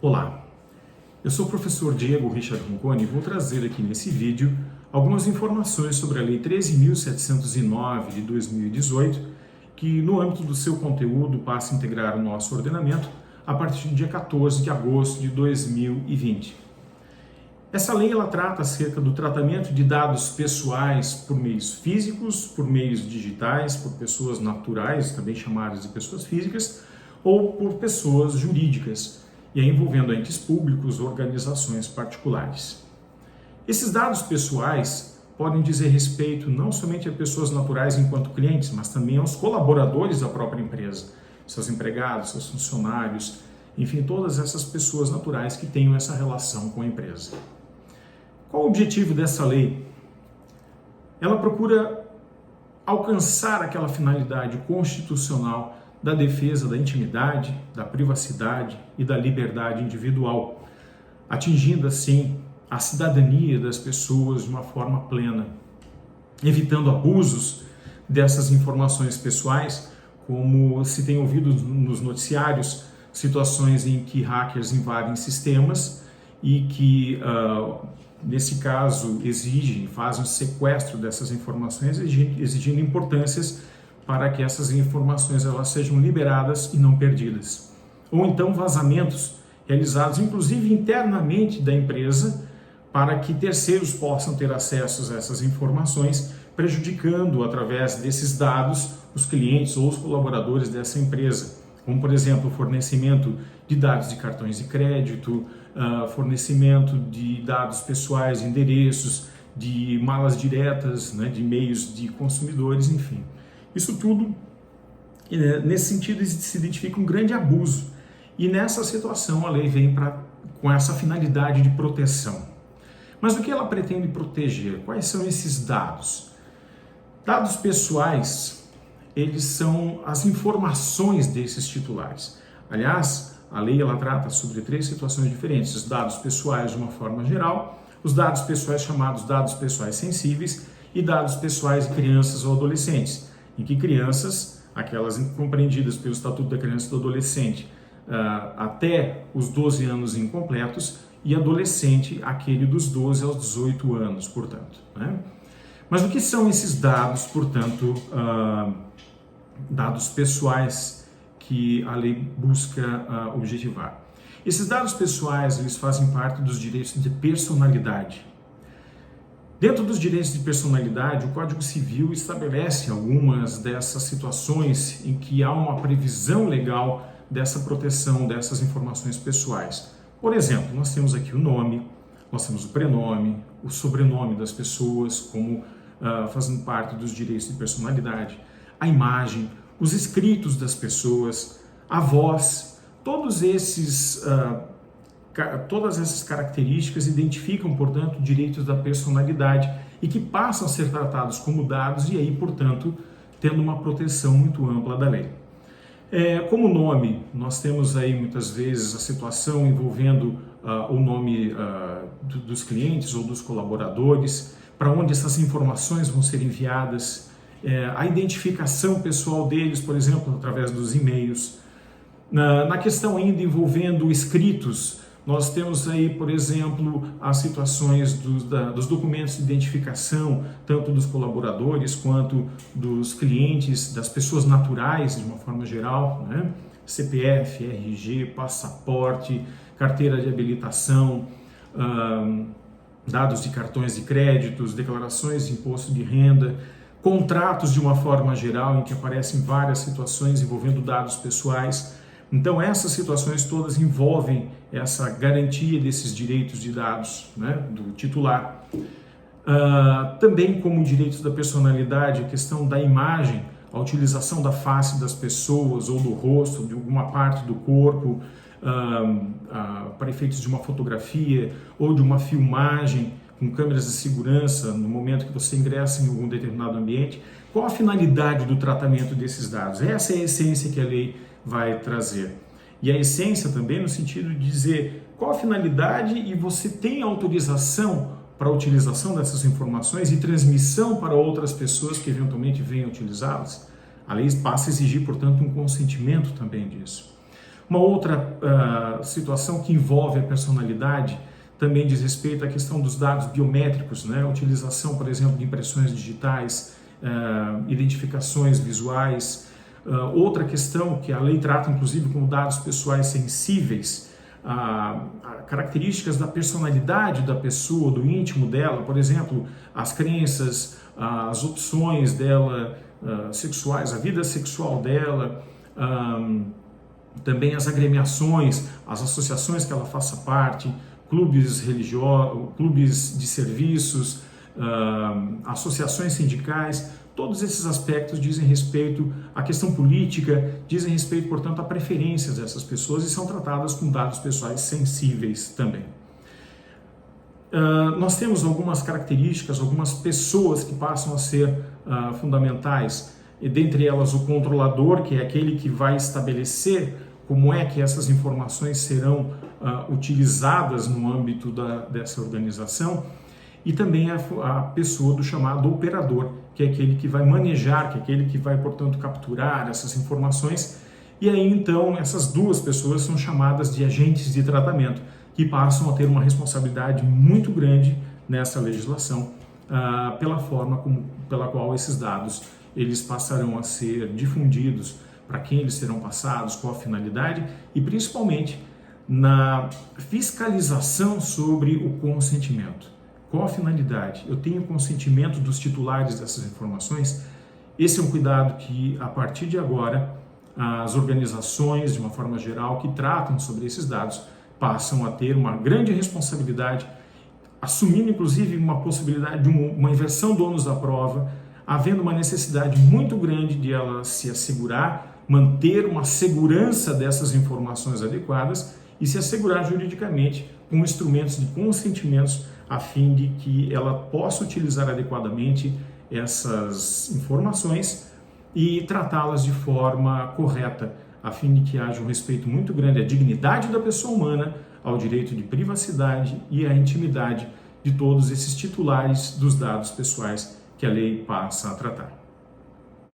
Olá, eu sou o professor Diego Richard Ronconi e vou trazer aqui nesse vídeo algumas informações sobre a Lei 13.709 de 2018, que no âmbito do seu conteúdo passa a integrar o nosso ordenamento a partir do dia 14 de agosto de 2020. Essa lei ela trata acerca do tratamento de dados pessoais por meios físicos, por meios digitais, por pessoas naturais, também chamadas de pessoas físicas, ou por pessoas jurídicas, e aí envolvendo entes públicos, organizações particulares. Esses dados pessoais podem dizer respeito não somente a pessoas naturais enquanto clientes, mas também aos colaboradores da própria empresa, seus empregados, seus funcionários, enfim, todas essas pessoas naturais que tenham essa relação com a empresa. Qual o objetivo dessa lei? Ela procura alcançar aquela finalidade constitucional da defesa da intimidade, da privacidade e da liberdade individual, atingindo assim a cidadania das pessoas de uma forma plena, evitando abusos dessas informações pessoais, como se tem ouvido nos noticiários, situações em que hackers invadem sistemas e que, nesse caso, fazem o sequestro dessas informações, exigindo importâncias para que essas informações elas sejam liberadas e não perdidas. Ou então vazamentos realizados inclusive internamente da empresa para que terceiros possam ter acesso a essas informações, prejudicando através desses dados os clientes ou os colaboradores dessa empresa. Como, por exemplo, o fornecimento de dados de cartões de crédito, fornecimento de dados pessoais, endereços, de malas diretas, de e-mails de consumidores, enfim. Isso tudo, nesse sentido, se identifica um grande abuso. E nessa situação a lei vem com essa finalidade de proteção. Mas o que ela pretende proteger? Quais são esses dados? Dados pessoais, eles são as informações desses titulares. Aliás, a lei ela trata sobre 3 situações diferentes: os dados pessoais de uma forma geral, os dados pessoais chamados dados pessoais sensíveis e dados pessoais de crianças ou adolescentes, em que crianças, aquelas compreendidas pelo Estatuto da Criança e do Adolescente, até os 12 anos incompletos, e adolescente, aquele dos 12 aos 18 anos, portanto. Mas o que são esses dados, portanto, dados pessoais que a lei busca objetivar? Esses dados pessoais, eles fazem parte dos direitos de personalidade. Dentro dos direitos de personalidade, o Código Civil estabelece algumas dessas situações em que há uma previsão legal dessa proteção dessas informações pessoais. Por exemplo, nós temos aqui o nome, nós temos o prenome, o sobrenome das pessoas, como fazendo parte dos direitos de personalidade, a imagem, os escritos das pessoas, a voz, todas essas características identificam, portanto, direitos da personalidade e que passam a ser tratados como dados e aí, portanto, tendo uma proteção muito ampla da lei. Como nome, nós temos aí muitas vezes a situação envolvendo o nome dos clientes ou dos colaboradores, para onde essas informações vão ser enviadas, a identificação pessoal deles, por exemplo, através dos e-mails. Na questão ainda envolvendo escritos, nós temos aí, por exemplo, as situações dos documentos de identificação, tanto dos colaboradores quanto dos clientes, das pessoas naturais, de uma forma geral, CPF, RG, passaporte, carteira de habilitação, dados de cartões de créditos, declarações de imposto de renda, contratos de uma forma geral, em que aparecem várias situações envolvendo dados pessoais. Então, essas situações todas envolvem essa garantia desses direitos de dados do titular. Também como direitos da personalidade, a questão da imagem, a utilização da face das pessoas ou do rosto, de alguma parte do corpo, para efeitos de uma fotografia ou de uma filmagem com câmeras de segurança no momento que você ingressa em algum determinado ambiente. Qual a finalidade do tratamento desses dados? Essa é a essência que a lei vai trazer. E a essência também no sentido de dizer qual a finalidade e você tem autorização para a utilização dessas informações e transmissão para outras pessoas que eventualmente venham utilizá-las. A lei passa a exigir, portanto, um consentimento também disso. Uma outra situação que envolve a personalidade também diz respeito à questão dos dados biométricos, né? A utilização, por exemplo, de impressões digitais, identificações visuais. Outra questão que a lei trata, inclusive, como dados pessoais sensíveis, características da personalidade da pessoa, do íntimo dela, por exemplo, as crenças, as opções dela sexuais, a vida sexual dela, também as agremiações, as associações que ela faça parte, clubes religiosos, clubes de serviços, associações sindicais. Todos esses aspectos dizem respeito à questão política, dizem respeito, portanto, a preferências dessas pessoas e são tratadas com dados pessoais sensíveis também. Nós temos algumas características, algumas pessoas que passam a ser fundamentais, e dentre elas o controlador, que é aquele que vai estabelecer como é que essas informações serão utilizadas no âmbito dessa organização, e também a pessoa do chamado operador, que é aquele que vai manejar, que é aquele que vai, portanto, capturar essas informações. E aí, então, essas duas pessoas são chamadas de agentes de tratamento, que passam a ter uma responsabilidade muito grande nessa legislação, pela forma pela qual esses dados eles passarão a ser difundidos, para quem eles serão passados, qual a finalidade e, principalmente, na fiscalização sobre o consentimento. Qual a finalidade? Eu tenho consentimento dos titulares dessas informações? Esse é um cuidado que, a partir de agora, as organizações, de uma forma geral, que tratam sobre esses dados, passam a ter uma grande responsabilidade, assumindo, inclusive, uma possibilidade de uma inversão do ônus da prova, havendo uma necessidade muito grande de ela se assegurar, manter uma segurança dessas informações adequadas e se assegurar juridicamente com instrumentos de consentimentos a fim de que ela possa utilizar adequadamente essas informações e tratá-las de forma correta, a fim de que haja um respeito muito grande à dignidade da pessoa humana, ao direito de privacidade e à intimidade de todos esses titulares dos dados pessoais que a lei passa a tratar.